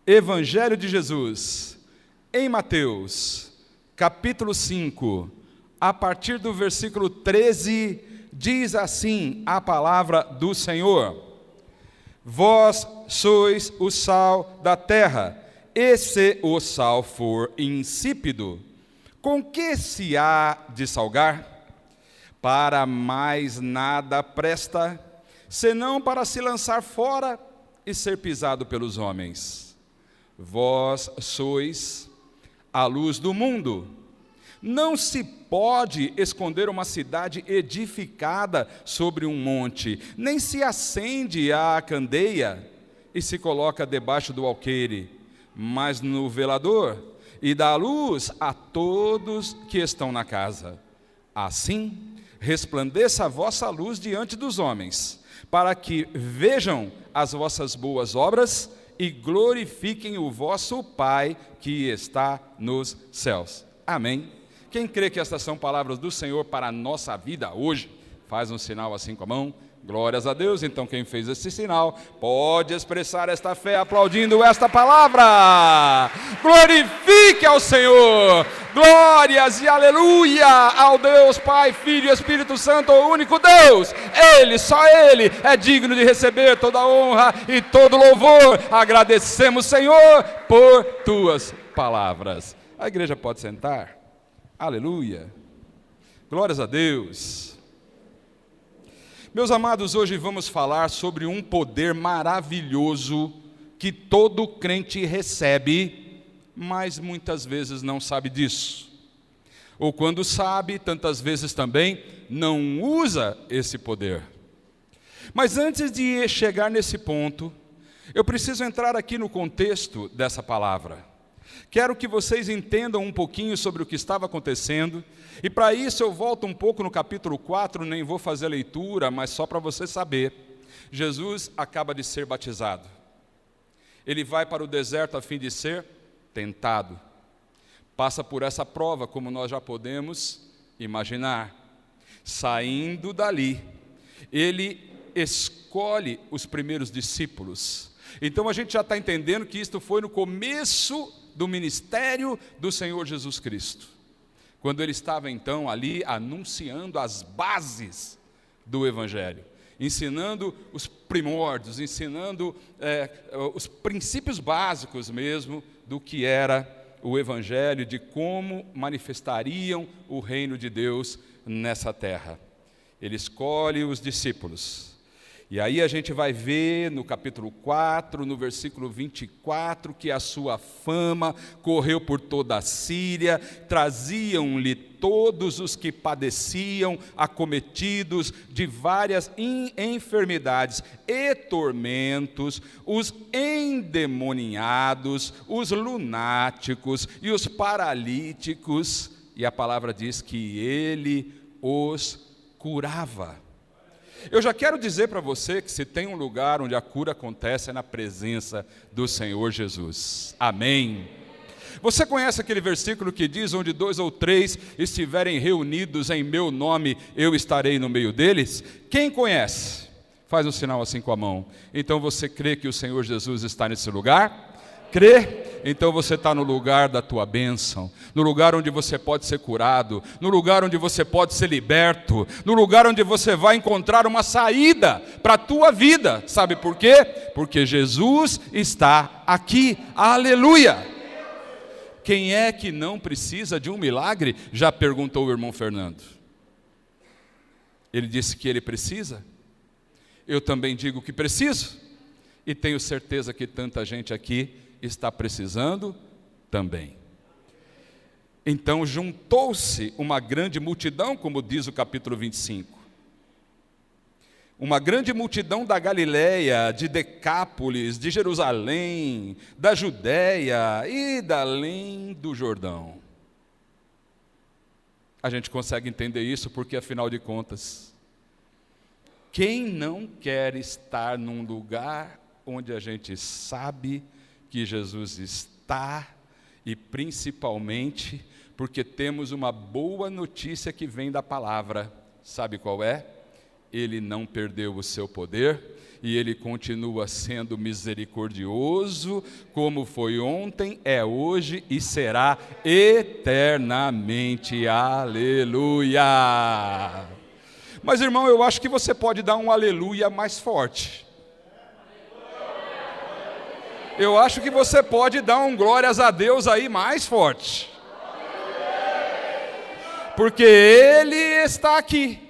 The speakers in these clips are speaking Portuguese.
Evangelho de Jesus, em Mateus, capítulo 5, a partir do versículo 13, diz assim a palavra do Senhor: Vós sois o sal da terra, e se o sal for insípido, com que se há de salgar? Para mais nada presta, senão para se lançar fora e ser pisado pelos homens. Vós sois a luz do mundo. Não se pode esconder uma cidade edificada sobre um monte, nem se acende a candeia e se coloca debaixo do alqueire, mas no velador, e dá luz a todos que estão na casa. Assim, resplandeça a vossa luz diante dos homens, para que vejam as vossas boas obras e glorifiquem o vosso Pai que está nos céus. Amém. Quem crê que estas são palavras do Senhor para a nossa vida hoje, faz um sinal assim com a mão. Glórias a Deus. Então quem fez esse sinal pode expressar esta fé aplaudindo esta palavra. Glorifique ao Senhor. Glórias e aleluia ao Deus Pai, Filho e Espírito Santo, o único Deus. Ele, só Ele é digno de receber toda a honra e todo louvor. Agradecemos, Senhor, por Tuas palavras. A igreja pode sentar. Aleluia. Glórias a Deus. Meus amados, hoje vamos falar sobre um poder maravilhoso que todo crente recebe, mas muitas vezes não sabe disso. Ou quando sabe, tantas vezes também não usa esse poder. Mas antes de chegar nesse ponto, eu preciso entrar aqui no contexto dessa palavra. Quero que vocês entendam um pouquinho sobre o que estava acontecendo, e para isso eu volto um pouco no capítulo 4, nem vou fazer a leitura, mas só para você saber. Jesus acaba de ser batizado. Ele vai para o deserto a fim de ser tentado. Passa por essa prova, como nós já podemos imaginar. Saindo dali, ele escolhe os primeiros discípulos. Então a gente já está entendendo que isto foi no começo do ministério do Senhor Jesus Cristo, quando ele estava então ali anunciando as bases do Evangelho, ensinando os primórdios, ensinando os princípios básicos mesmo do que era o Evangelho, de como manifestariam o reino de Deus nessa terra. Ele escolhe os discípulos. E aí a gente vai ver no capítulo 4, no versículo 24, que a sua fama correu por toda a Síria, traziam-lhe todos os que padeciam, acometidos de várias enfermidades e tormentos, os endemoniados, os lunáticos e os paralíticos, e a palavra diz que ele os curava. Eu já quero dizer para você que se tem um lugar onde a cura acontece é na presença do Senhor Jesus. Amém. Você conhece aquele versículo que diz: onde 2 ou 3 estiverem reunidos em meu nome, eu estarei no meio deles? Quem conhece? Faz um sinal assim com a mão. Então você crê que o Senhor Jesus está nesse lugar? Crê? Então você está no lugar da tua bênção, no lugar onde você pode ser curado, no lugar onde você pode ser liberto, no lugar onde você vai encontrar uma saída para a tua vida. Sabe por quê? Porque Jesus está aqui. Aleluia! Quem é que não precisa de um milagre? Já perguntou o irmão Fernando. Ele disse que ele precisa. Eu também digo que preciso. E tenho certeza que tanta gente aqui está precisando também. Então juntou-se uma grande multidão, como diz o capítulo 25. Uma grande multidão da Galileia, de Decápolis, de Jerusalém, da Judéia e da além do Jordão. A gente consegue entender isso porque, afinal de contas, quem não quer estar num lugar onde a gente sabe que Jesus está, e principalmente porque temos uma boa notícia que vem da palavra. Sabe qual é? ele não perdeu o seu poder e ele continua sendo misericordioso, como foi ontem, é hoje e será eternamente. Aleluia! Mas, irmão, eu acho que você pode dar um aleluia mais forte. Eu acho que você pode dar um glórias a Deus aí mais forte. Porque Ele está aqui.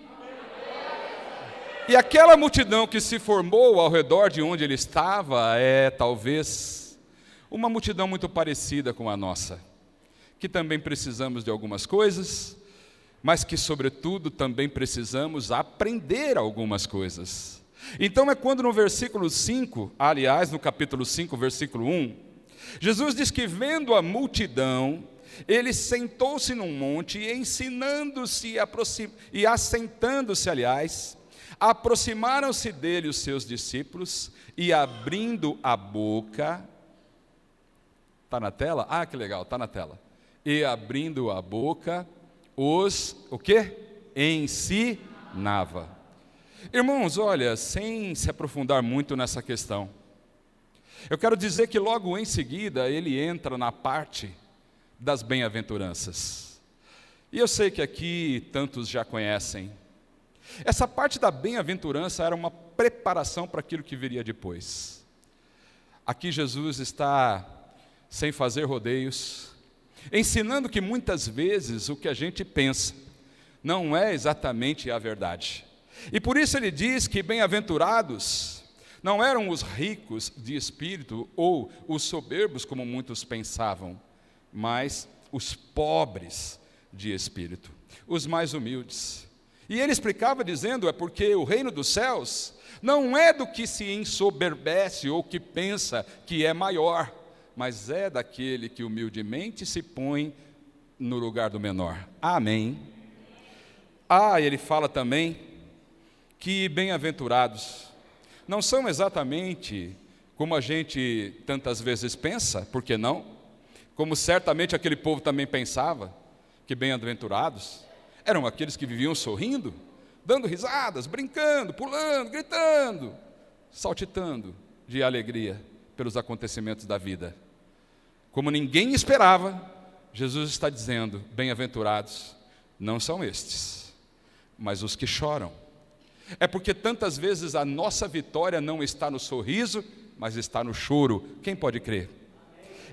E aquela multidão que se formou ao redor de onde Ele estava é talvez uma multidão muito parecida com a nossa, que também precisamos de algumas coisas, mas que sobretudo também precisamos aprender algumas coisas. Então é quando no versículo 5, aliás no capítulo 5, versículo 1, Jesus diz que vendo a multidão, ele sentou-se num monte e ensinando-se e assentando-se, aliás, aproximaram-se dele os seus discípulos e abrindo a boca, está na tela? Ah, que legal, está na tela. E abrindo a boca, o quê? Ensinava. Irmãos, olha, sem se aprofundar muito nessa questão, eu quero dizer que logo em seguida ele entra na parte das bem-aventuranças. E eu sei que aqui tantos já conhecem. Essa parte da bem-aventurança era uma preparação para aquilo que viria depois. Aqui Jesus está, sem fazer rodeios, ensinando que muitas vezes o que a gente pensa não é exatamente a verdade. E por isso ele diz que bem-aventurados não eram os ricos de espírito ou os soberbos, como muitos pensavam, mas os pobres de espírito, os mais humildes. E ele explicava dizendo, é porque o reino dos céus não é do que se ensoberbece ou que pensa que é maior, mas é daquele que humildemente se põe no lugar do menor. Amém. Ele fala também que bem-aventurados não são exatamente como a gente tantas vezes pensa, por que não? Como certamente aquele povo também pensava, que bem-aventurados eram aqueles que viviam sorrindo, dando risadas, brincando, pulando, gritando, saltitando de alegria pelos acontecimentos da vida. Como ninguém esperava, Jesus está dizendo, bem-aventurados não são estes, mas os que choram. É porque tantas vezes a nossa vitória não está no sorriso, mas está no choro. Quem pode crer?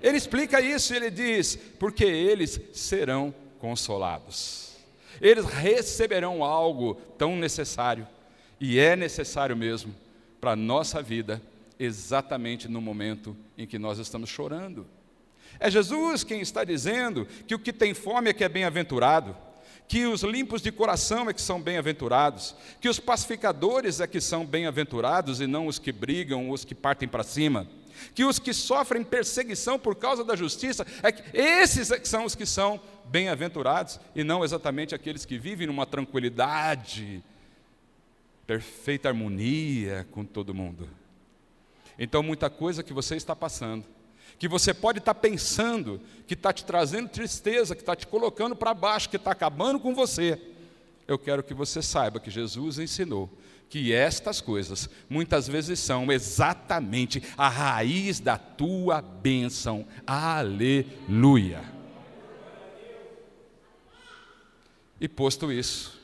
Ele explica isso, ele diz, porque eles serão consolados. Eles receberão algo tão necessário, e é necessário mesmo, para a nossa vida, exatamente no momento em que nós estamos chorando. É Jesus quem está dizendo que o que tem fome é que é bem-aventurado, que os limpos de coração é que são bem-aventurados, que os pacificadores é que são bem-aventurados e não os que brigam, os que partem para cima, que os que sofrem perseguição por causa da justiça, esses é que são os que são bem-aventurados e não exatamente aqueles que vivem numa tranquilidade, perfeita harmonia com todo mundo. Então muita coisa que você está passando, que você pode estar pensando, que está te trazendo tristeza, que está te colocando para baixo, que está acabando com você, eu quero que você saiba que Jesus ensinou que estas coisas muitas vezes são exatamente a raiz da tua bênção. Aleluia! E posto isso,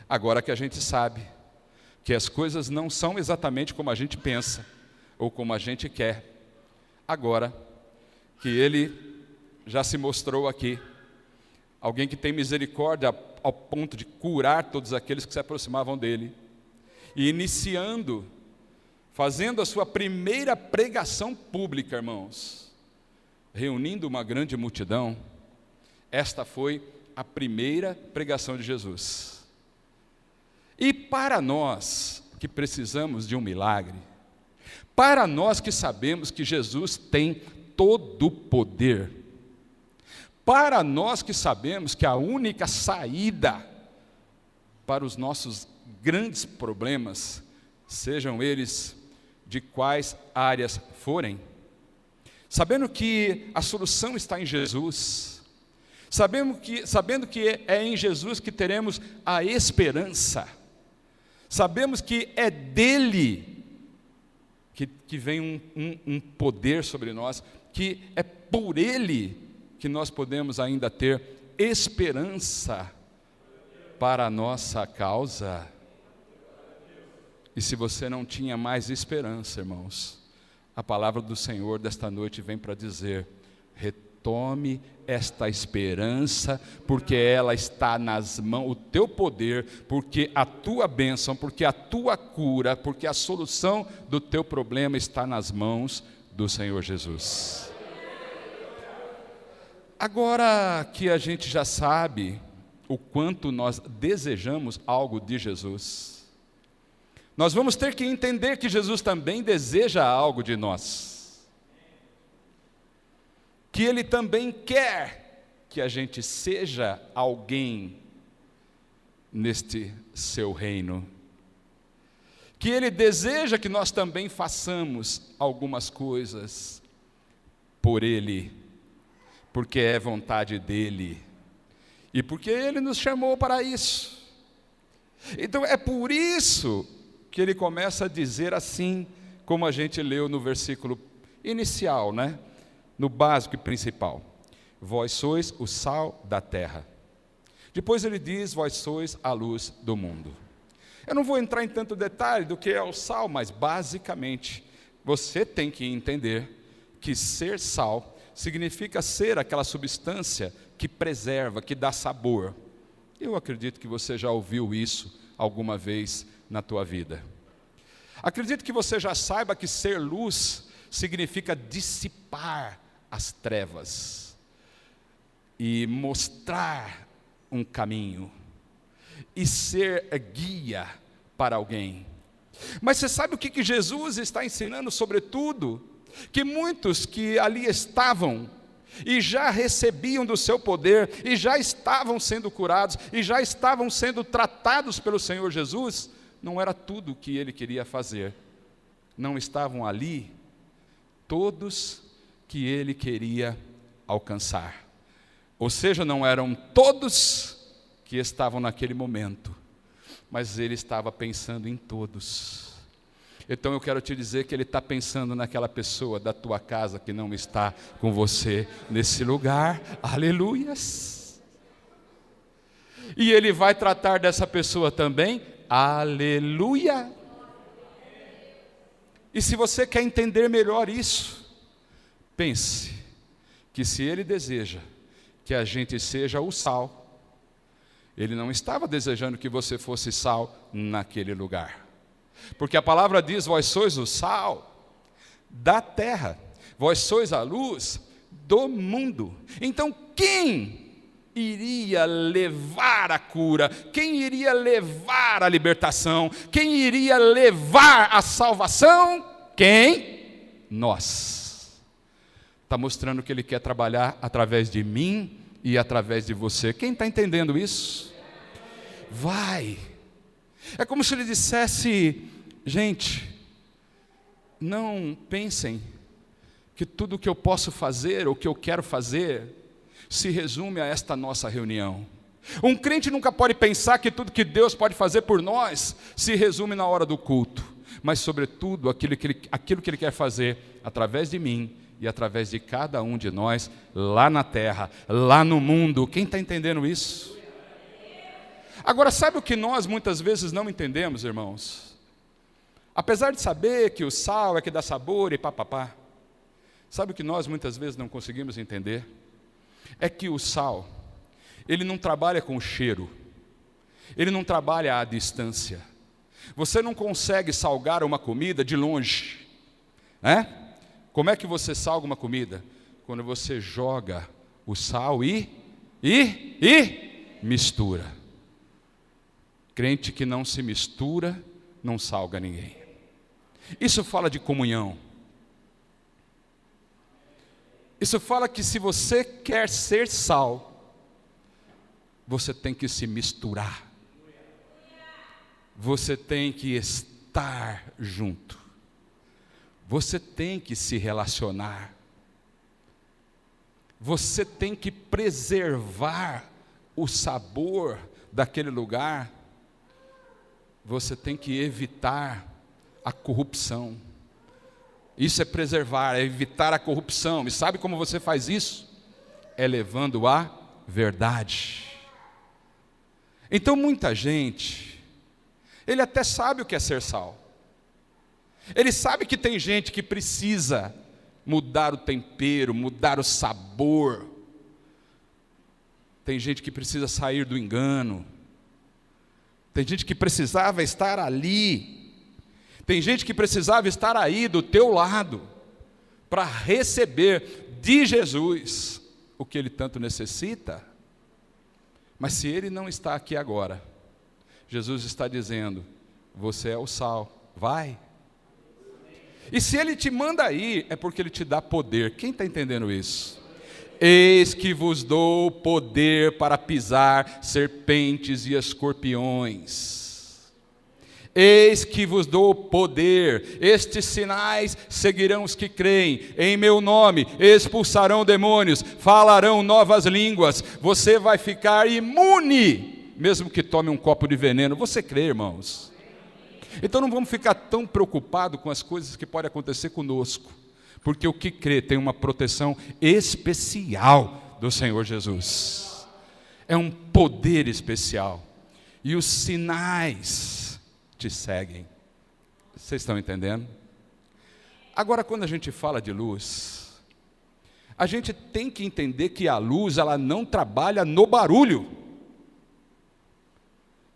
agora que a gente sabe que as coisas não são exatamente como a gente pensa ou como a gente quer, agora que Ele já se mostrou aqui, alguém que tem misericórdia ao ponto de curar todos aqueles que se aproximavam dEle, e iniciando, fazendo a sua primeira pregação pública, irmãos, reunindo uma grande multidão, esta foi a primeira pregação de Jesus. E para nós que precisamos de um milagre, para nós que sabemos que Jesus tem todo o poder, para nós que sabemos que a única saída para os nossos grandes problemas, sejam eles de quais áreas forem, sabendo que a solução está em Jesus, sabendo que é em Jesus que teremos a esperança, Sabemos que é dele que vem um poder sobre nós, que é por ele que nós podemos ainda ter esperança para a nossa causa. E se você não tinha mais esperança, irmãos, a palavra do Senhor desta noite vem para dizer: retome esta esperança, porque ela está nas mãos, o teu poder, porque a tua bênção, porque a tua cura, porque a solução do teu problema está nas mãos do Senhor Jesus. Agora que a gente já sabe o quanto nós desejamos algo de Jesus, nós vamos ter que entender que Jesus também deseja algo de nós, que Ele também quer que a gente seja alguém neste seu reino, que Ele deseja que nós também façamos algumas coisas por Ele, porque é vontade dEle, e porque Ele nos chamou para isso. Então é por isso que Ele começa a dizer assim, como a gente leu no versículo inicial, né? No básico e principal: vós sois o sal da terra. Depois ele diz: vós sois a luz do mundo. Eu não vou entrar em tanto detalhe do que é o sal, mas basicamente você tem que entender que ser sal significa ser aquela substância que preserva, que dá sabor. Eu acredito que você já ouviu isso alguma vez na tua vida. Acredito que você já saiba que ser luz significa dissipar as trevas e mostrar um caminho e ser guia para alguém. Mas você sabe o que Jesus está ensinando, sobretudo? Que muitos que ali estavam e já recebiam do seu poder, e já estavam sendo curados, e já estavam sendo tratados pelo Senhor Jesus, não era tudo o que Ele queria fazer. Não estavam ali todos que Ele queria alcançar. Ou seja, não eram todos que estavam naquele momento, mas Ele estava pensando em todos. Então eu quero te dizer que Ele está pensando naquela pessoa da tua casa que não está com você nesse lugar. Aleluias! E Ele vai tratar dessa pessoa também. Aleluia! E se você quer entender melhor isso, pense que se Ele deseja que a gente seja o sal, Ele não estava desejando que você fosse sal naquele lugar. Porque a palavra diz: vós sois o sal da terra, vós sois a luz do mundo. Então quem iria levar a cura? Quem iria levar a libertação? Quem iria levar a salvação? Quem? Nós. Está mostrando que Ele quer trabalhar através de mim e através de você. Quem está entendendo isso? Vai. É como se Ele dissesse: gente, não pensem que tudo o que eu posso fazer, ou que eu quero fazer, se resume a esta nossa reunião. Um crente nunca pode pensar que tudo que Deus pode fazer por nós se resume na hora do culto, mas sobretudo aquilo que Ele quer fazer através de mim e através de cada um de nós, lá na terra, lá no mundo. Quem está entendendo isso? Agora, sabe o que nós muitas vezes não entendemos, irmãos? Apesar de saber que o sal é que dá sabor e papapá, sabe o que nós muitas vezes não conseguimos entender? É que o sal, ele não trabalha com cheiro, ele não trabalha à distância. Você não consegue salgar uma comida de longe, né? Como é que você salga uma comida? Quando você joga o sal e mistura. Crente que não se mistura, não salga ninguém. Isso fala de comunhão. Isso fala que se você quer ser sal, você tem que se misturar. Você tem que estar junto. Você tem que se relacionar. Você tem que preservar o sabor daquele lugar. você tem que evitar a corrupção. Isso é preservar, é evitar a corrupção. E sabe como você faz isso? É levando a verdade. Então muita gente, ele até sabe o que é ser sal. Ele sabe que tem gente que precisa mudar o tempero, mudar o sabor. Tem gente que precisa sair do engano. Tem gente que precisava estar ali. Tem gente que precisava estar aí do teu lado para receber de Jesus o que ele tanto necessita. Mas se ele não está aqui agora, Jesus está dizendo: você é o sal, vai. E se ele te manda ir, é porque ele te dá poder. Quem está entendendo isso? Eis que vos dou poder para pisar serpentes e escorpiões. Eis que vos dou poder. Estes sinais seguirão os que creem. Em meu nome expulsarão demônios, falarão novas línguas. Você vai ficar imune, mesmo que tome um copo de veneno. Você crê, irmãos? Então não vamos ficar tão preocupados com as coisas que podem acontecer conosco, porque o que crê tem uma proteção especial do Senhor Jesus. É um poder especial. E os sinais te seguem. Vocês estão entendendo? Agora, quando a gente fala de luz, a gente tem que entender que a luz, ela não trabalha no barulho.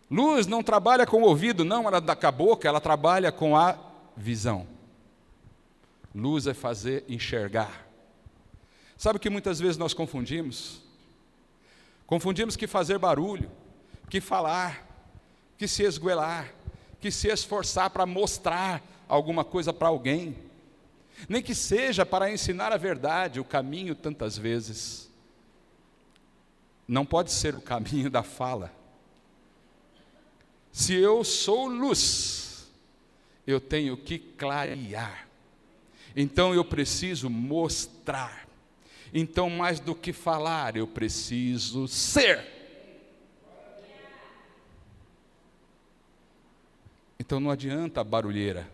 Luz não trabalha com o ouvido, não, ela dá com a boca, ela trabalha com a visão. Luz é fazer enxergar. Sabe o que muitas vezes nós confundimos? Confundimos que fazer barulho, que falar, que se esgoelar, que se esforçar para mostrar alguma coisa para alguém, nem que seja para ensinar a verdade, o caminho tantas vezes. Não pode ser o caminho da fala. Se eu sou luz, eu tenho que clarear. Então eu preciso mostrar. Então, mais do que falar, eu preciso ser. Então não adianta a barulheira.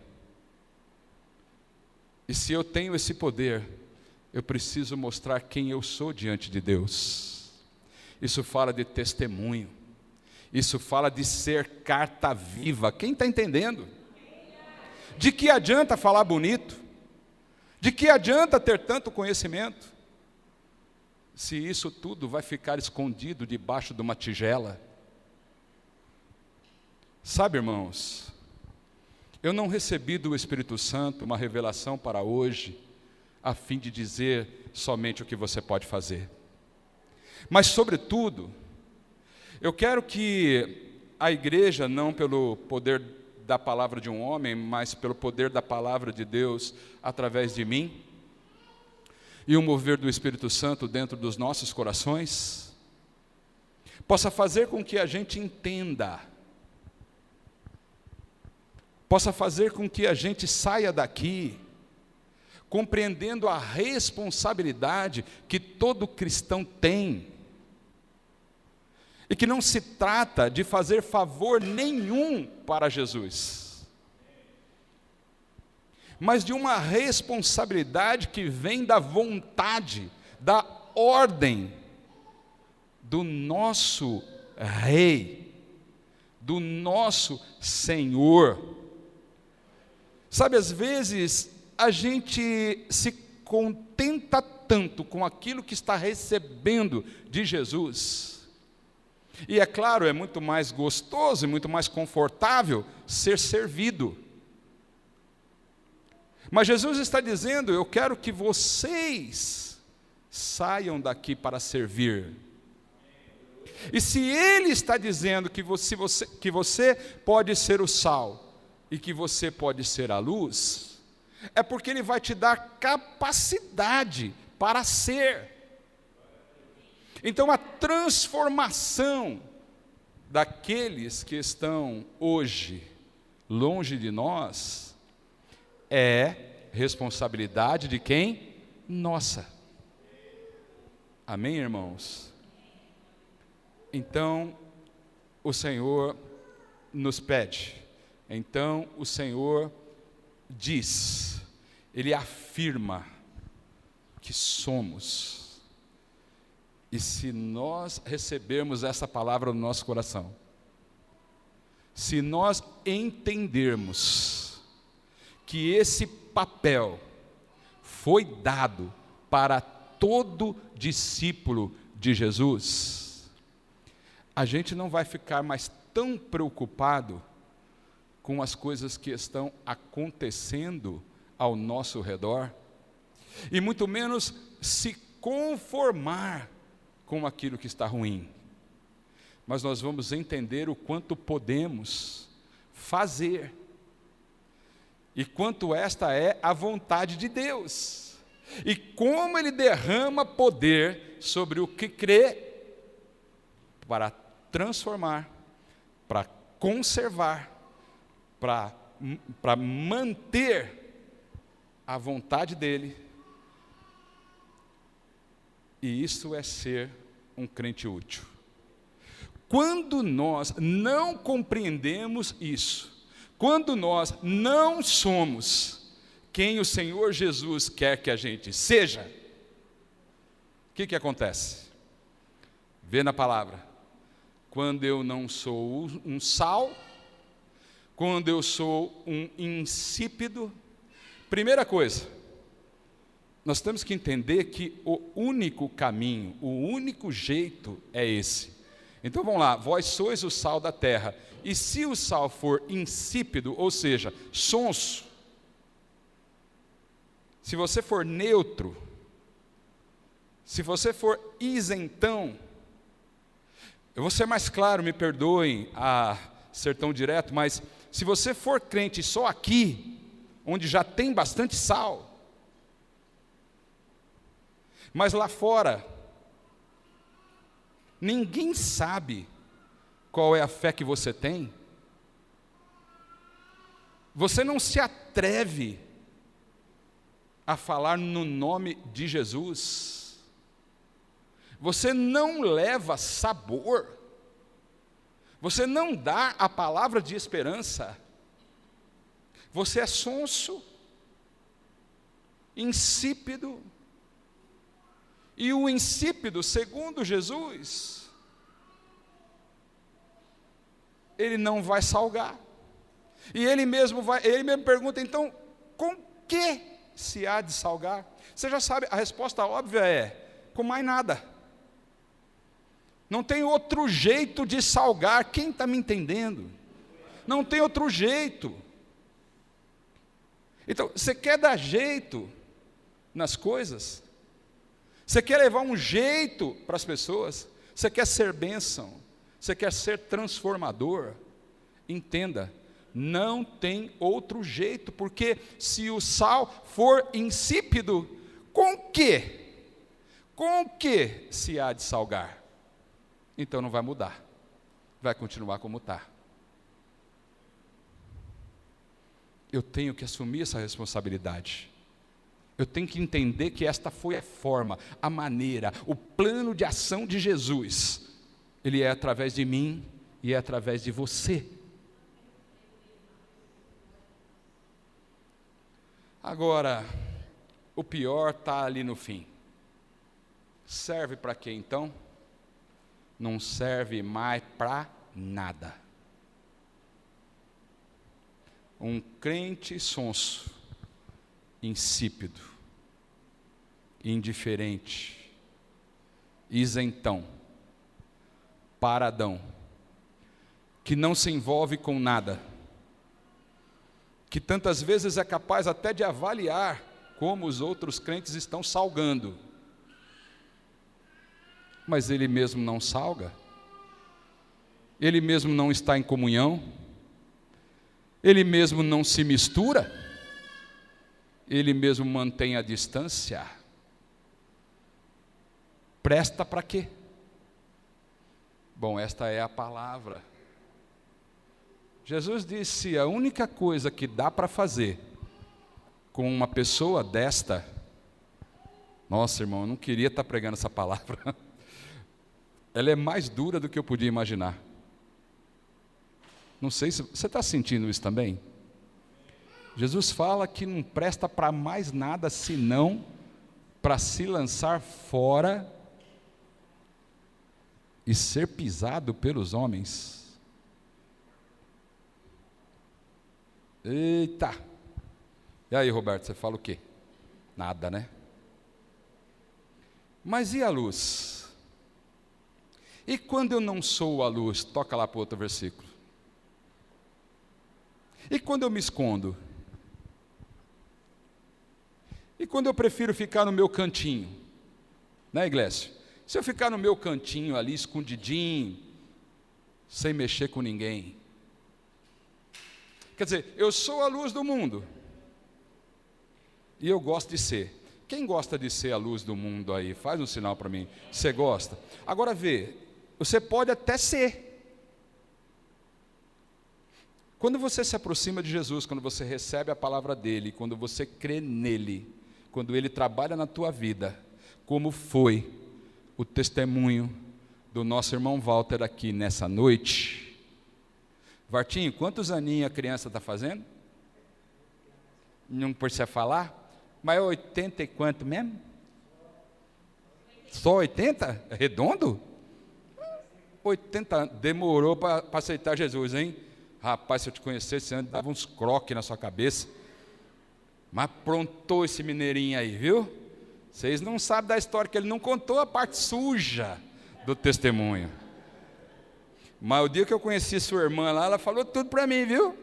E se eu tenho esse poder, eu preciso mostrar quem eu sou diante de Deus. Isso fala de testemunho. Isso fala de ser carta viva. Quem está entendendo? De que adianta falar bonito? De que adianta ter tanto conhecimento? Se isso tudo vai ficar escondido debaixo de uma tigela. Sabe, irmãos, eu não recebi do Espírito Santo uma revelação para hoje, a fim de dizer somente o que você pode fazer. Mas, sobretudo, eu quero que a igreja, não pelo poder da palavra de um homem, mas pelo poder da palavra de Deus através de mim, e o mover do Espírito Santo dentro dos nossos corações, possa fazer com que a gente entenda, possa fazer com que a gente saia daqui, compreendendo a responsabilidade que todo cristão tem, e que não se trata de fazer favor nenhum para Jesus, mas de uma responsabilidade que vem da vontade, da ordem do nosso Rei, do nosso Senhor. Sabe, às vezes a gente se contenta tanto com aquilo que está recebendo de Jesus. E é claro, é muito mais gostoso e muito mais confortável ser servido. Mas Jesus está dizendo: eu quero que vocês saiam daqui para servir. E se Ele está dizendo que você pode ser o sal e que você pode ser a luz, é porque Ele vai te dar capacidade para ser. Então a transformação daqueles que estão hoje longe de nós é responsabilidade de quem? Nossa. Amém, irmãos? Então o Senhor nos pede Então o Senhor diz, Ele afirma que somos. E se nós recebermos essa palavra no nosso coração, se nós entendermos que esse papel foi dado para todo discípulo de Jesus, a gente não vai ficar mais tão preocupado com as coisas que estão acontecendo ao nosso redor, e muito menos se conformar com aquilo que está ruim. Mas nós vamos entender o quanto podemos fazer, e quanto esta é a vontade de Deus, e como Ele derrama poder sobre o que crê, para transformar, para conservar, para manter a vontade dEle. E isso é ser um crente útil. Quando nós não compreendemos isso, quando nós não somos quem o Senhor Jesus quer que a gente seja, o que acontece? Vê na palavra, quando eu não sou um sal, quando eu sou um insípido, primeira coisa, nós temos que entender que o único caminho, o único jeito é esse. Então vamos lá, vós sois o sal da terra, e se o sal for insípido, ou seja, sonso, se você for neutro, se você for isentão, eu vou ser mais claro, me perdoem a ser tão direto, mas se você for crente só aqui, onde já tem bastante sal, mas lá fora, ninguém sabe qual é a fé que você tem, você não se atreve a falar no nome de Jesus, você não leva sabor, você não dá a palavra de esperança, você é sonso, insípido. E o insípido, segundo Jesus, ele não vai salgar. E ele mesmo pergunta, então, com que se há de salgar? Você já sabe, a resposta óbvia é, com mais nada. Não tem outro jeito de salgar, quem está me entendendo? Não tem outro jeito. Então, você quer dar jeito nas coisas? Você quer levar um jeito para as pessoas? Você quer ser bênção? Você quer ser transformador? Entenda, não tem outro jeito, porque se o sal for insípido, com que se há de salgar? Então não vai mudar, vai continuar como está. Eu tenho que assumir essa responsabilidade. Eu tenho que entender que esta foi a forma, a maneira, o plano de ação de Jesus. Ele é através de mim e é através de você. Agora, o pior está ali no fim. Serve para quê então? Não serve mais para nada. Um crente sonso, insípido, indiferente, isentão, paradão, que não se envolve com nada, que tantas vezes é capaz até de avaliar como os outros crentes estão salgando, mas ele mesmo não salga, ele mesmo não está em comunhão, ele mesmo não se mistura, ele mesmo mantém a distância. Presta para quê? Bom, esta é a palavra. Jesus disse, a única coisa que dá para fazer com uma pessoa desta, nossa irmão, eu não queria estar pregando essa palavra, ela é mais dura do que eu podia imaginar. Não sei se você está sentindo isso também. Jesus fala que não presta para mais nada senão para se lançar fora e ser pisado pelos homens. Eita! E aí, Roberto, você fala o quê? Nada, né? Mas e a luz? E quando eu não sou a luz? Toca lá para o outro versículo. E quando eu me escondo? E quando eu prefiro ficar no meu cantinho? Né, Iglésia? Se eu ficar no meu cantinho ali, escondidinho, sem mexer com ninguém. Quer dizer, eu sou a luz do mundo. E eu gosto de ser. Quem gosta de ser a luz do mundo aí? Faz um sinal para mim. Você gosta? Agora vê, você pode até ser. Quando você se aproxima de Jesus, quando você recebe a palavra dele, quando você crê nele, quando ele trabalha na tua vida, como foi o testemunho do nosso irmão Walter aqui nessa noite. Vartinho, quantos aninhos a criança está fazendo? Não precisa falar? Mas é 80 e quanto mesmo? Só 80? É redondo? 80 anos. Demorou para aceitar Jesus, hein? Rapaz, se eu te conhecesse antes, dava uns croques na sua cabeça. Mas aprontou esse mineirinho aí, viu? Vocês não sabem da história, que ele não contou a parte suja do testemunho. Mas o dia que eu conheci sua irmã lá, ela falou tudo para mim, viu?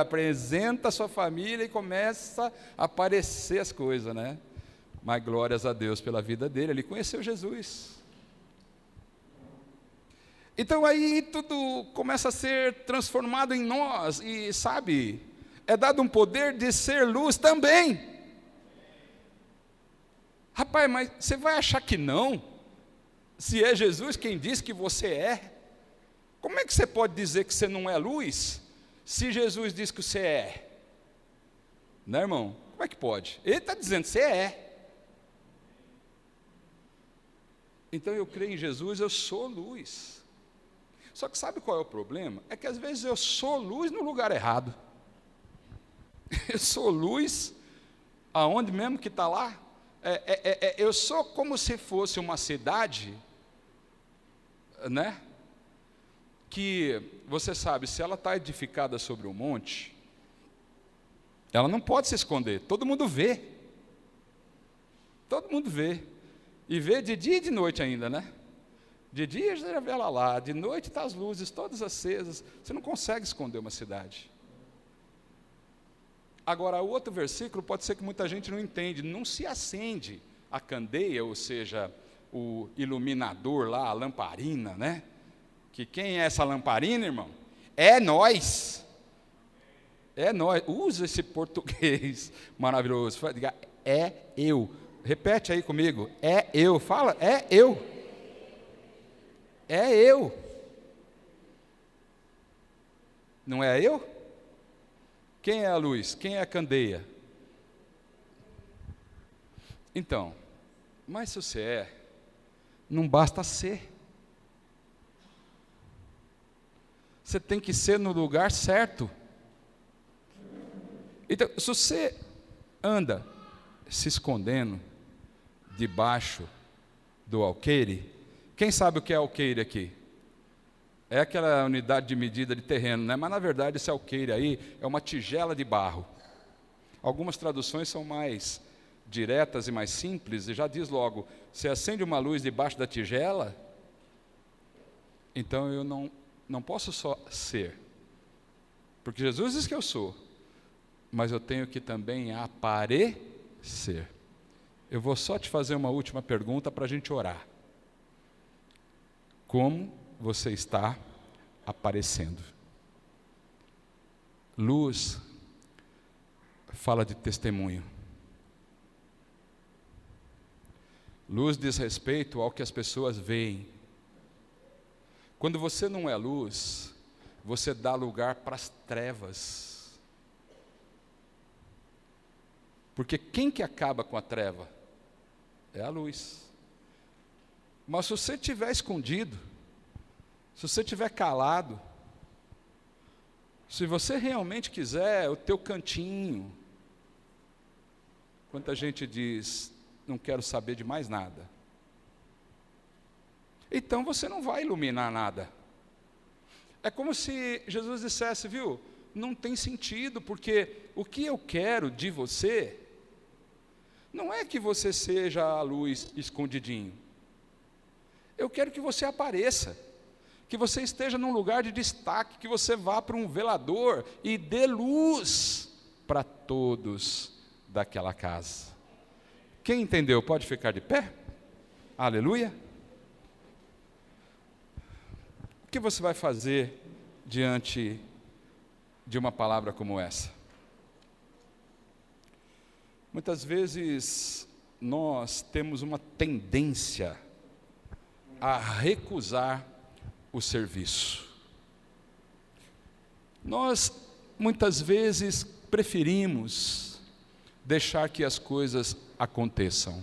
Apresenta a sua família e começa a aparecer as coisas, né? Mas glórias a Deus pela vida dele, ele conheceu Jesus. Então aí tudo começa a ser transformado em nós, e sabe, é dado um poder de ser luz também. Rapaz, mas você vai achar que não? Se é Jesus quem diz que você é, como é que você pode dizer que você não é luz, se Jesus diz que você é? Né, irmão? Como é que pode? Ele está dizendo que você é. Então eu creio em Jesus, eu sou luz. Só que sabe qual é o problema? É que às vezes eu sou luz no lugar errado. Eu sou luz, aonde mesmo que está lá? Eu sou como se fosse uma cidade, né? Que, você sabe, se ela está edificada sobre um monte, ela não pode se esconder, todo mundo vê. Todo mundo vê. E vê de dia e de noite ainda, né? De dia já vê ela lá, de noite está as luzes todas acesas, você não consegue esconder uma cidade. Agora, o outro versículo pode ser que muita gente não entende, não se acende a candeia, ou seja, o iluminador lá, a lamparina, né? Que quem é essa lamparina, irmão? É nós. É nós. Usa esse português maravilhoso. Diga, é eu. Repete aí comigo. É eu. Fala, é eu. É eu. Não é eu? Quem é a luz? Quem é a candeia? Então, mas se você é, não basta ser. Você tem que ser no lugar certo. Então, se você anda se escondendo debaixo do alqueire, quem sabe o que é alqueire aqui? É aquela unidade de medida de terreno, né? Mas na verdade esse alqueire aí é uma tigela de barro. Algumas traduções são mais diretas e mais simples, e já diz logo, se acende uma luz debaixo da tigela, então eu não posso só ser, porque Jesus diz que eu sou, mas eu tenho que também aparecer. Eu vou só te fazer uma última pergunta para a gente orar. Como você está aparecendo? Luz fala de testemunho. Luz diz respeito ao que as pessoas veem. Quando você não é luz, você dá lugar para as trevas. Porque quem que acaba com a treva? É a luz. Mas se você estiver escondido, se você estiver calado, Se você realmente quiser o teu cantinho, quanta gente diz, não quero saber de mais nada. Então você não vai iluminar nada. É como se Jesus dissesse, viu, não tem sentido, porque o que eu quero de você, não é que você seja a luz escondidinho. Eu quero que você apareça, que você esteja num lugar de destaque, que você vá para um velador e dê luz para todos daquela casa. Quem entendeu pode ficar de pé? Aleluia. O que você vai fazer diante de uma palavra como essa? Muitas vezes nós temos uma tendência a recusar o serviço. Nós muitas vezes preferimos deixar que as coisas aconteçam.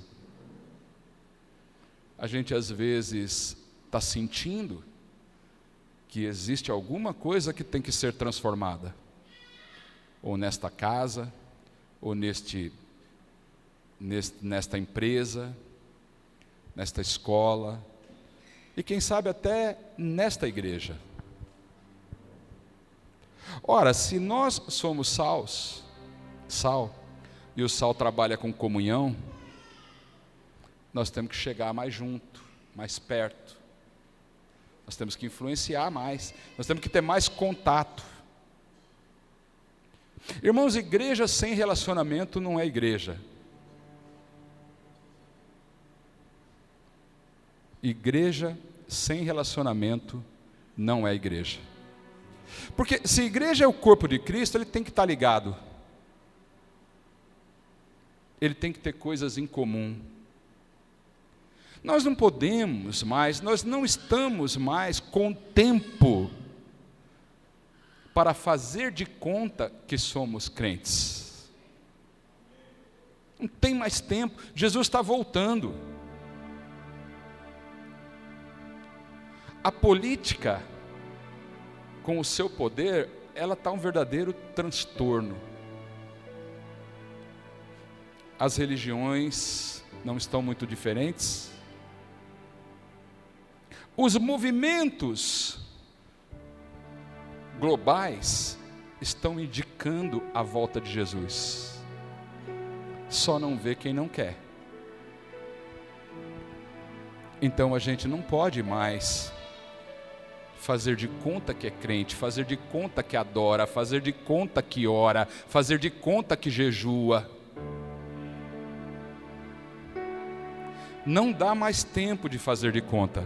A gente às vezes está sentindo que existe alguma coisa que tem que ser transformada, ou nesta casa, ou nesta empresa, nesta escola, e quem sabe até nesta igreja. Ora, se nós somos sal, e o sal trabalha com comunhão, nós temos que chegar mais junto, mais perto, nós temos que influenciar mais, nós temos que ter mais contato. Irmãos, igreja sem relacionamento não é igreja. Igreja sem relacionamento não é igreja. Porque se a igreja é o corpo de Cristo, ele tem que estar ligado. Ele tem que ter coisas em comum. Nós não podemos mais, nós não estamos mais com tempo para fazer de conta que somos crentes. Não tem mais tempo, Jesus está voltando. A política, com o seu poder, ela está um verdadeiro transtorno. As religiões não estão muito diferentes. Os movimentos globais estão indicando a volta de Jesus. Só não vê quem não quer. Então a gente não pode mais fazer de conta que é crente, fazer de conta que adora, fazer de conta que ora, fazer de conta que jejua. Não dá mais tempo de fazer de conta.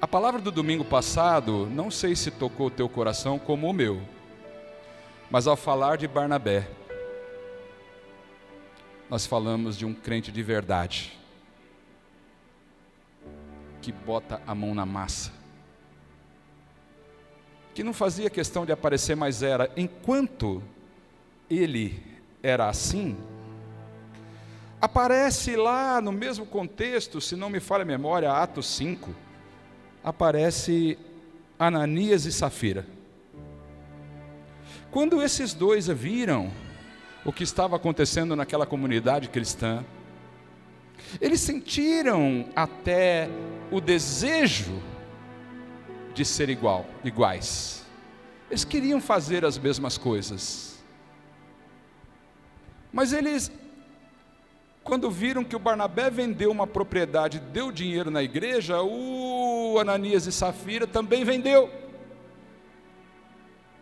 A palavra do domingo passado, não sei se tocou o teu coração como o meu, mas ao falar de Barnabé, nós falamos de um crente de verdade, que bota a mão na massa, que não fazia questão de aparecer, mas era, enquanto ele era assim, aparece lá no mesmo contexto, se não me falha a memória, Atos 5, aparece Ananias e Safira. Quando esses dois viram o que estava acontecendo naquela comunidade cristã, eles sentiram até o desejo de ser iguais. Eles queriam fazer as mesmas coisas. Mas eles, quando viram que o Barnabé vendeu uma propriedade, deu dinheiro na igreja, o Ananias e Safira também vendeu.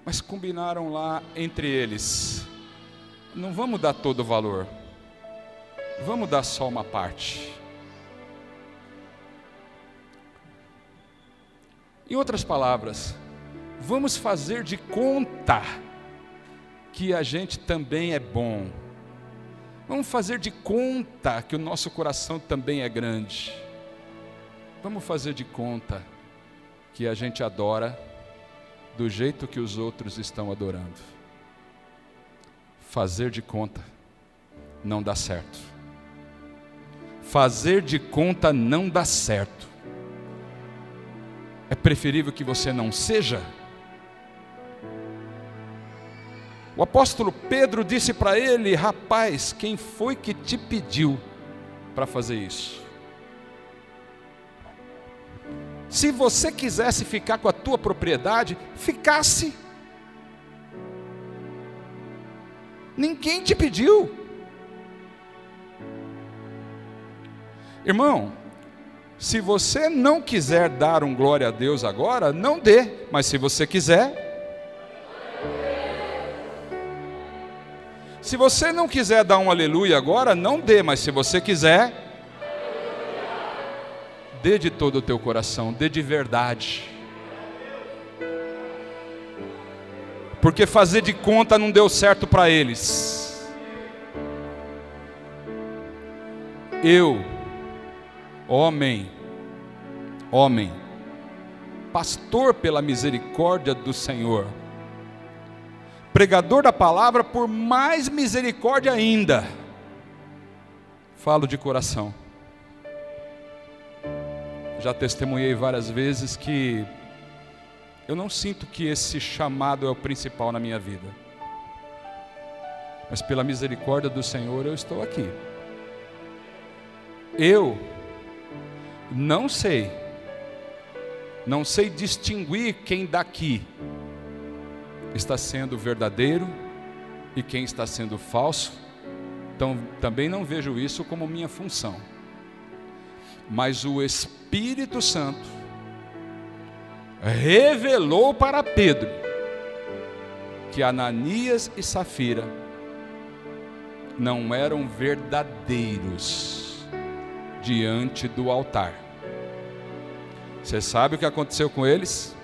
Mas combinaram lá entre eles, não vamos dar todo o valor, vamos dar só uma parte. Em outras palavras, vamos fazer de conta que a gente também é bom. Vamos fazer de conta que o nosso coração também é grande. Vamos fazer de conta que a gente adora do jeito que os outros estão adorando. Fazer de conta não dá certo. Fazer de conta não dá certo. É preferível que você não seja? O apóstolo Pedro disse para ele: rapaz, quem foi que te pediu para fazer isso? Se você quisesse ficar com a tua propriedade, ficasse. Ninguém te pediu. Irmão, se você não quiser dar um glória a Deus agora, não dê. Mas se você quiser, se você não quiser dar um aleluia agora, não dê. Mas se você quiser, dê de todo o teu coração, dê de verdade. Porque fazer de conta não deu certo para eles. Eu, homem, pastor pela misericórdia do Senhor, pregador da palavra por mais misericórdia ainda, falo de coração. Já testemunhei várias vezes que eu não sinto que esse chamado é o principal na minha vida, mas pela misericórdia do Senhor eu estou aqui. Eu não sei distinguir quem daqui está sendo verdadeiro e quem está sendo falso, então também não vejo isso como minha função. Mas o Espírito Santo revelou para Pedro que Ananias e Safira não eram verdadeiros diante do altar. Você sabe o que aconteceu com eles?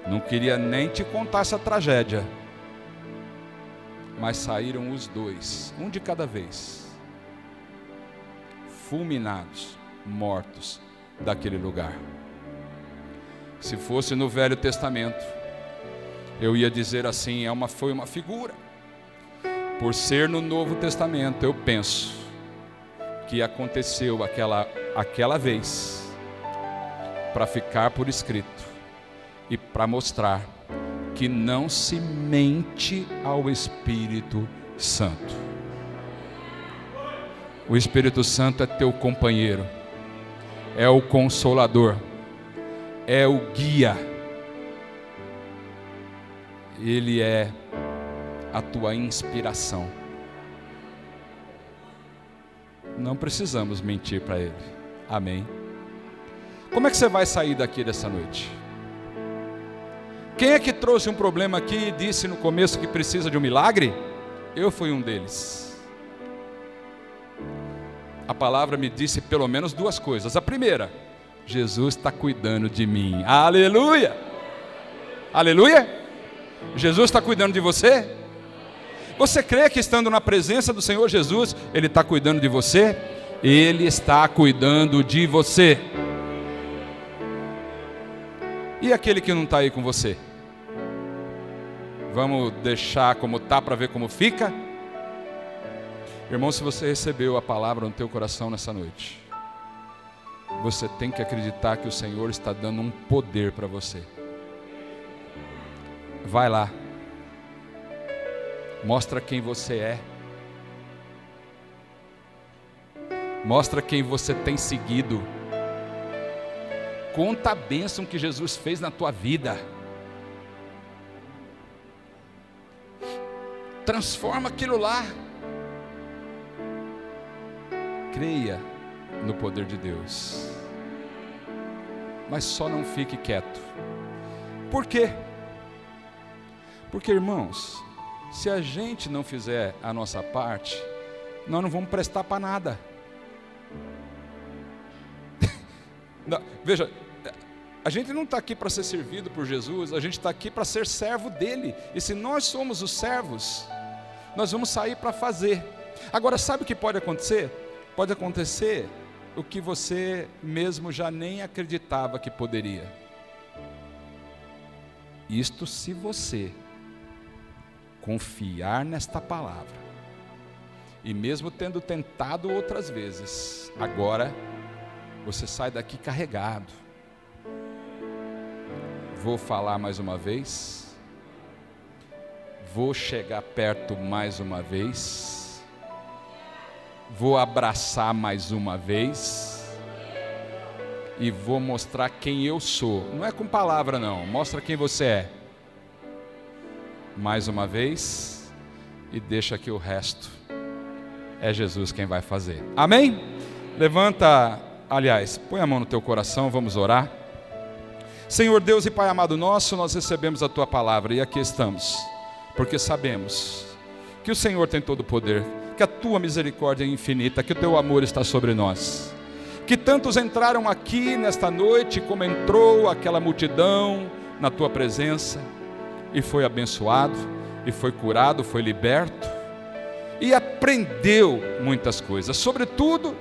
Não queria nem te contar essa tragédia, mas saíram os dois, um de cada vez, fulminados, mortos daquele lugar. Se fosse no Velho Testamento, eu ia dizer assim, foi uma figura. Por ser no Novo Testamento, eu penso que aconteceu aquela vez para ficar por escrito e para mostrar que não se mente ao Espírito Santo. O Espírito Santo é teu companheiro, é o consolador, é o guia. Ele é a tua inspiração. Não precisamos mentir para Ele. Amém. Como é que você vai sair daqui dessa noite? Quem é que trouxe um problema aqui e disse no começo que precisa de um milagre? Eu fui um deles. A palavra me disse pelo menos duas coisas. A primeira: Jesus está cuidando de mim. Aleluia! Aleluia! Jesus está cuidando de você? Você crê que estando na presença do Senhor Jesus, Ele está cuidando de você? Ele está cuidando de você. E aquele que não está aí com você? Vamos deixar como está para ver como fica? Irmão, se você recebeu a palavra no teu coração nessa noite, você tem que acreditar que o Senhor está dando um poder para você. Vai lá. Mostra quem você é. Mostra quem você tem seguido. Conta a bênção que Jesus fez na tua vida. Transforma aquilo lá. Creia no poder de Deus. Mas só não fique quieto. Por quê? Porque, irmãos, se a gente não fizer a nossa parte, nós não vamos prestar para nada. Não, veja, a gente não está aqui para ser servido por Jesus, a gente está aqui para ser servo dele. E se nós somos os servos, nós vamos sair para fazer. Agora, sabe o que pode acontecer? Pode acontecer o que você mesmo já nem acreditava que poderia. Isto se você confiar nesta palavra, e mesmo tendo tentado outras vezes, agora você sai daqui carregado. Vou falar mais uma vez. Vou chegar perto mais uma vez. Vou abraçar mais uma vez. E vou mostrar quem eu sou. Não é com palavra não, mostra quem você é. Mais uma vez. E deixa que o resto é Jesus quem vai fazer. Amém? Levanta, aliás, põe a mão no teu coração, vamos orar. Senhor Deus e Pai amado nosso, nós recebemos a Tua palavra e aqui estamos, porque sabemos que o Senhor tem todo o poder, que a Tua misericórdia é infinita, que o Teu amor está sobre nós, que tantos entraram aqui nesta noite, como entrou aquela multidão na Tua presença, e foi abençoado, e foi curado, foi liberto, e aprendeu muitas coisas, sobretudo,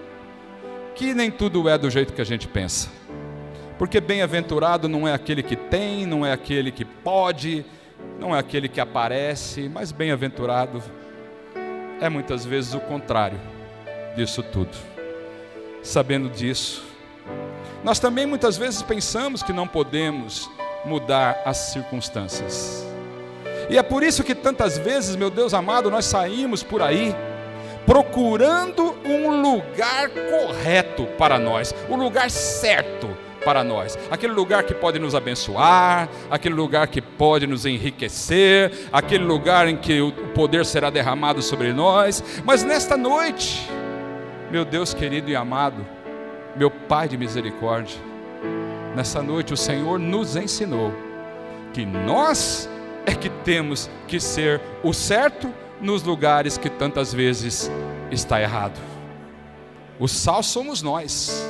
que nem tudo é do jeito que a gente pensa. Porque bem-aventurado não é aquele que tem, não é aquele que pode, não é aquele que aparece, mas bem-aventurado é muitas vezes o contrário disso tudo. Sabendo disso, nós também muitas vezes pensamos que não podemos mudar as circunstâncias. E é por isso que tantas vezes, meu Deus amado, nós saímos por aí procurando um lugar correto para nós, o lugar certo para nós, aquele lugar que pode nos abençoar, aquele lugar que pode nos enriquecer, aquele lugar em que o poder será derramado sobre nós. Mas nesta noite, meu Deus querido e amado, meu Pai de misericórdia, nessa noite o Senhor nos ensinou que nós é que temos que ser o certo nos lugares que tantas vezes está errado. O sal somos nós.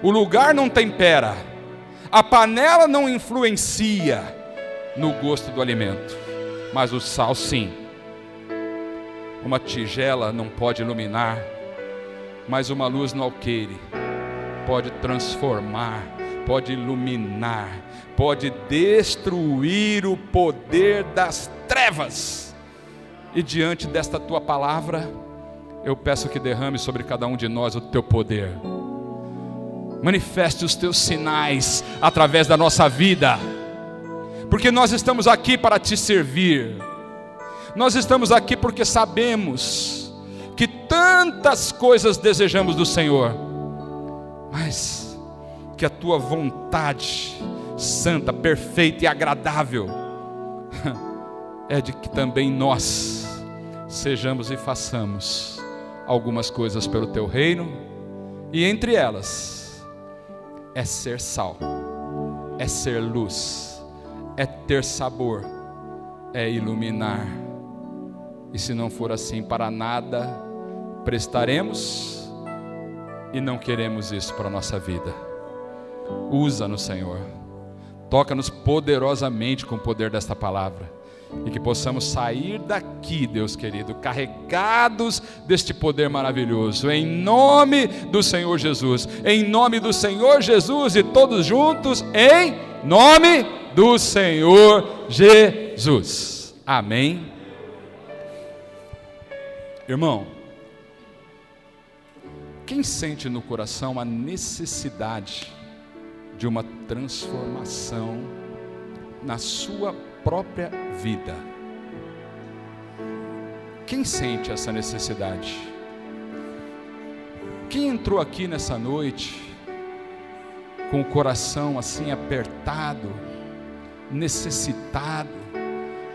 O lugar não tempera, a panela não influencia no gosto do alimento, mas o sal sim. Uma tigela não pode iluminar, mas uma luz no alqueire pode transformar, pode iluminar, pode destruir o poder das trevas. E diante desta tua palavra, eu peço que derrame sobre cada um de nós o teu poder. Manifeste os teus sinais através da nossa vida, porque nós estamos aqui para te servir. Nós estamos aqui porque sabemos que tantas coisas desejamos do Senhor, mas que a tua vontade santa, perfeita e agradável é de que também nós sejamos e façamos algumas coisas pelo teu reino, e entre elas é ser sal, é ser luz, é ter sabor, é iluminar. E se não for assim, para nada prestaremos, e não queremos isso para a nossa vida. Usa-nos, Senhor, toca-nos poderosamente com o poder desta palavra, e que possamos sair daqui, Deus querido, carregados deste poder maravilhoso, em nome do Senhor Jesus, em nome do Senhor Jesus, e todos juntos, em nome do Senhor Jesus, amém. Irmão, quem sente no coração a necessidade de uma transformação na sua própria vida? Quem sente essa necessidade? Quem entrou aqui nessa noite com o coração assim apertado, necessitado,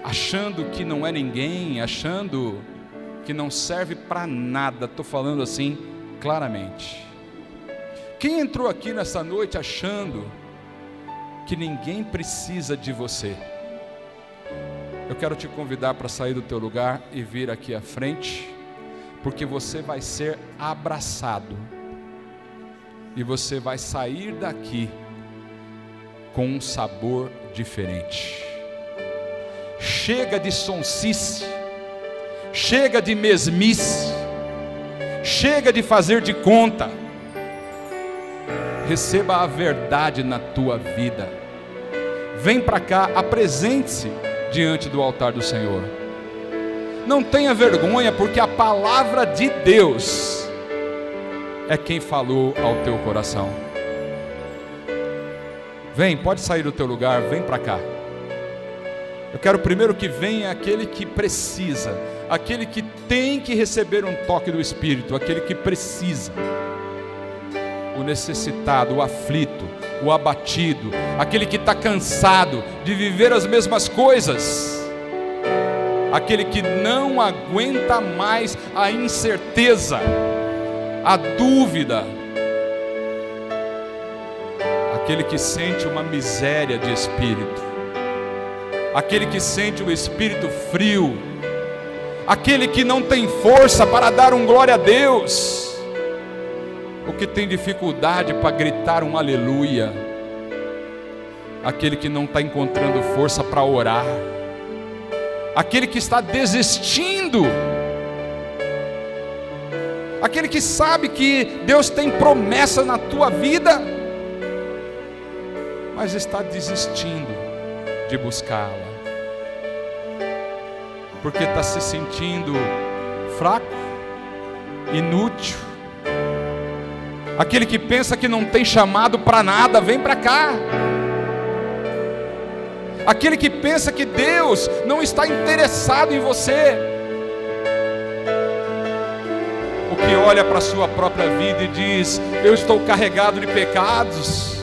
achando que não é ninguém, achando que não serve para nada? Estou falando assim claramente. Quem entrou aqui nessa noite achando que ninguém precisa de você? Eu quero te convidar para sair do teu lugar e vir aqui à frente, porque você vai ser abraçado, e você vai sair daqui com um sabor diferente. Chega de sonsice, chega de mesmice, chega de fazer de conta. Receba a verdade na tua vida. Vem para cá, apresente-se diante do altar do Senhor. Não tenha vergonha, porque a palavra de Deus é quem falou ao teu coração. Vem, pode sair do teu lugar, vem para cá. Eu quero primeiro que venha aquele que precisa, aquele que tem que receber um toque do Espírito, aquele que precisa. O necessitado, o aflito, o abatido, aquele que está cansado de viver as mesmas coisas, aquele que não aguenta mais a incerteza, a dúvida, aquele que sente uma miséria de espírito, aquele que sente o espírito frio, aquele que não tem força para dar um glória a Deus, o que tem dificuldade para gritar um aleluia, aquele que não está encontrando força para orar, aquele que está desistindo, aquele que sabe que Deus tem promessa na tua vida, mas está desistindo de buscá-la, porque está se sentindo fraco, inútil. Aquele que pensa que não tem chamado para nada, vem para cá. Aquele que pensa que Deus não está interessado em você, o que olha para a sua própria vida e diz: eu estou carregado de pecados,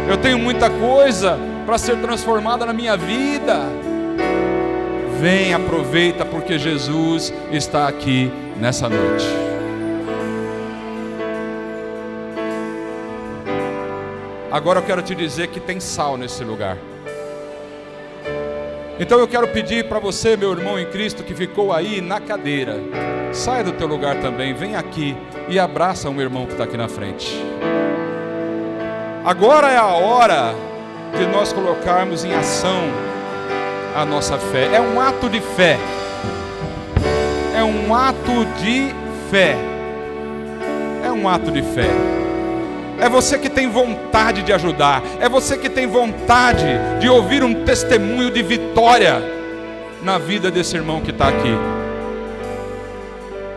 eu tenho muita coisa para ser transformada na minha vida. Vem, aproveita, porque Jesus está aqui nessa noite. Agora eu quero te dizer que tem sal nesse lugar. Então eu quero pedir para você, meu irmão em Cristo, que ficou aí na cadeira, sai do teu lugar também, vem aqui e abraça um irmão que está aqui na frente. Agora é a hora de nós colocarmos em ação a nossa fé. É um ato de fé. É um ato de fé. É um ato de fé. É você que tem vontade de ajudar, é você que tem vontade de ouvir um testemunho de vitória na vida desse irmão que está aqui.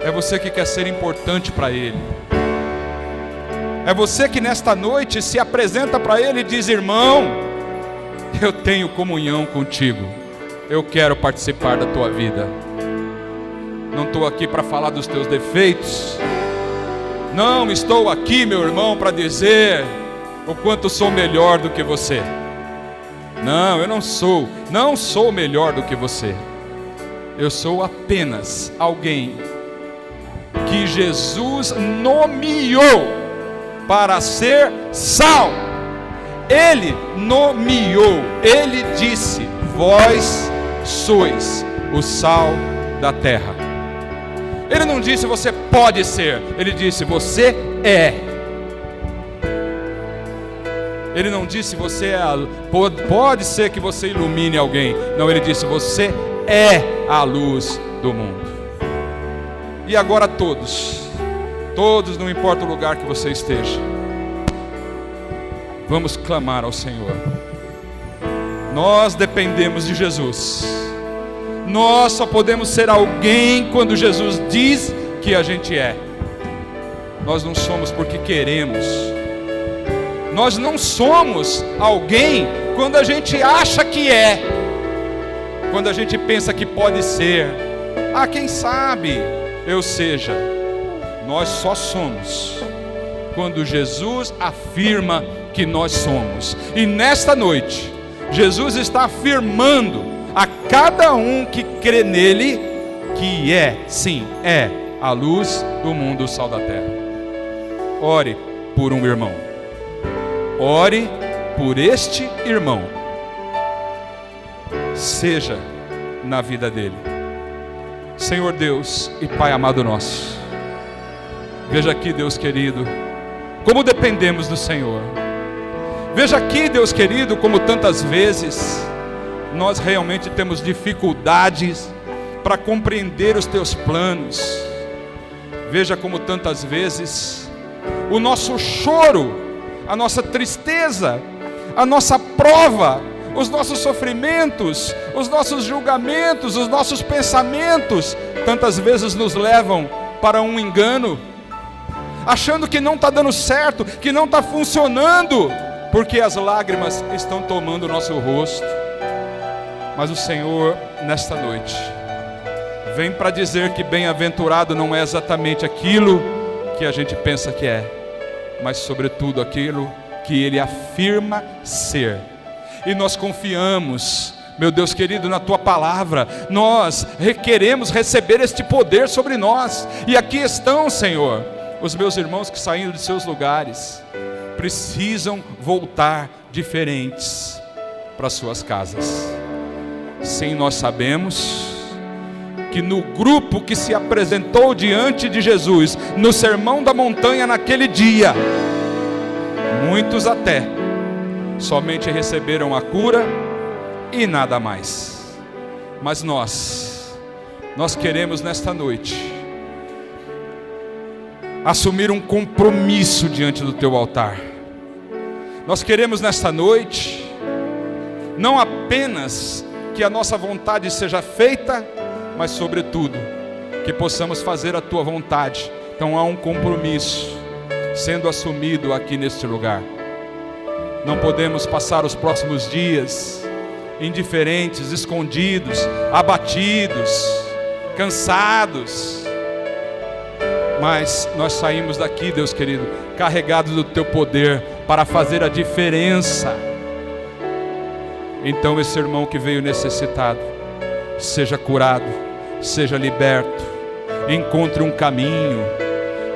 É você que quer ser importante para ele. É você que nesta noite se apresenta para ele e diz: irmão, eu tenho comunhão contigo, eu quero participar da tua vida. Não estou aqui para falar dos teus defeitos. Não estou aqui, meu irmão, para dizer o quanto sou melhor do que você. Não, eu não sou melhor do que você. Eu sou apenas alguém que Jesus nomeou para ser sal. Ele nomeou, ele disse: vós sois o sal da terra. Ele não disse você pode ser, ele disse você é. Ele não disse você é pode ser que você ilumine alguém. Não, ele disse você é a luz do mundo. E agora todos, não importa o lugar que você esteja, vamos clamar ao Senhor. Nós dependemos de Jesus. Nós só podemos ser alguém quando Jesus diz que a gente é. Nós não somos porque queremos. Nós não somos alguém quando a gente acha que é, quando a gente pensa que pode ser. Ah, quem sabe eu seja. Nós só somos quando Jesus afirma que nós somos. E nesta noite, Jesus está afirmando a cada um que crê nele que é, sim, é a luz do mundo, o sal da terra. Ore por um irmão. Ore por este irmão. Seja na vida dele. Senhor Deus e Pai amado nosso, veja aqui, Deus querido, como dependemos do Senhor. Veja aqui, Deus querido, como tantas vezes nós realmente temos dificuldades para compreender os teus planos. Veja como tantas vezes o nosso choro, a nossa tristeza, a nossa prova, os nossos sofrimentos, os nossos julgamentos, os nossos pensamentos, tantas vezes nos levam para um engano, achando que não está dando certo, que não está funcionando, porque as lágrimas estão tomando o nosso rosto. Mas o Senhor, nesta noite, vem para dizer que bem-aventurado não é exatamente aquilo que a gente pensa que é, mas sobretudo aquilo que Ele afirma ser. E nós confiamos, meu Deus querido, na Tua palavra. Nós queremos receber este poder sobre nós. E aqui estão, Senhor, os meus irmãos que saindo de seus lugares precisam voltar diferentes para suas casas. Sim, nós sabemos que no grupo que se apresentou diante de Jesus no Sermão da Montanha naquele dia, muitos até somente receberam a cura e nada mais. Mas nós queremos nesta noite assumir um compromisso diante do Teu altar. Nós queremos nesta noite não apenas que a nossa vontade seja feita, mas sobretudo que possamos fazer a Tua vontade. Então há um compromisso sendo assumido aqui neste lugar. Não podemos passar os próximos dias indiferentes, escondidos, abatidos, cansados. Mas nós saímos daqui, Deus querido, carregados do Teu poder para fazer a diferença. Então esse irmão que veio necessitado, seja curado, seja liberto, encontre um caminho,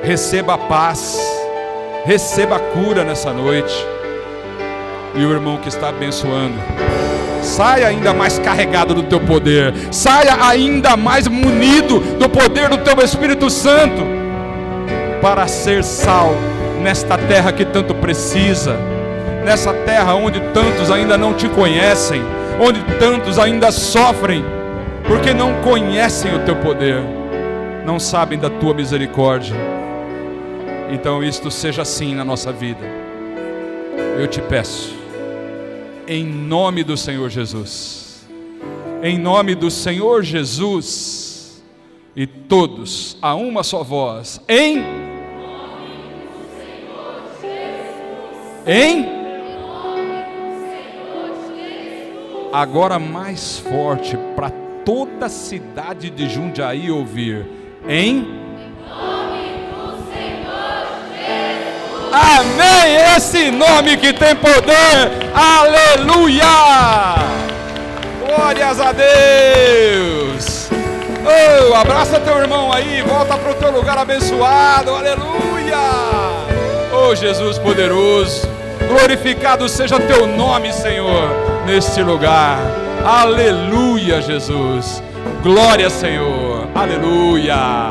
receba a paz, receba a cura nessa noite. E o irmão que está abençoando, saia ainda mais carregado do Teu poder, saia ainda mais munido do poder do Teu Espírito Santo, para ser sal nesta terra que tanto precisa, nessa terra onde tantos ainda não Te conhecem, onde tantos ainda sofrem, porque não conhecem o Teu poder, não sabem da Tua misericórdia. Então isto seja assim na nossa vida. Eu Te peço, em nome do Senhor Jesus, em nome do Senhor Jesus, e todos a uma só voz, em agora mais forte para toda a cidade de Jundiaí ouvir, em nome do Senhor Jesus. Amém, esse nome que tem poder, aleluia, glórias a Deus. Oh, abraça teu irmão aí, volta para o teu lugar abençoado, aleluia. Oh Jesus poderoso, glorificado seja teu nome, Senhor, neste lugar. Aleluia, Jesus. Glória, Senhor. Aleluia.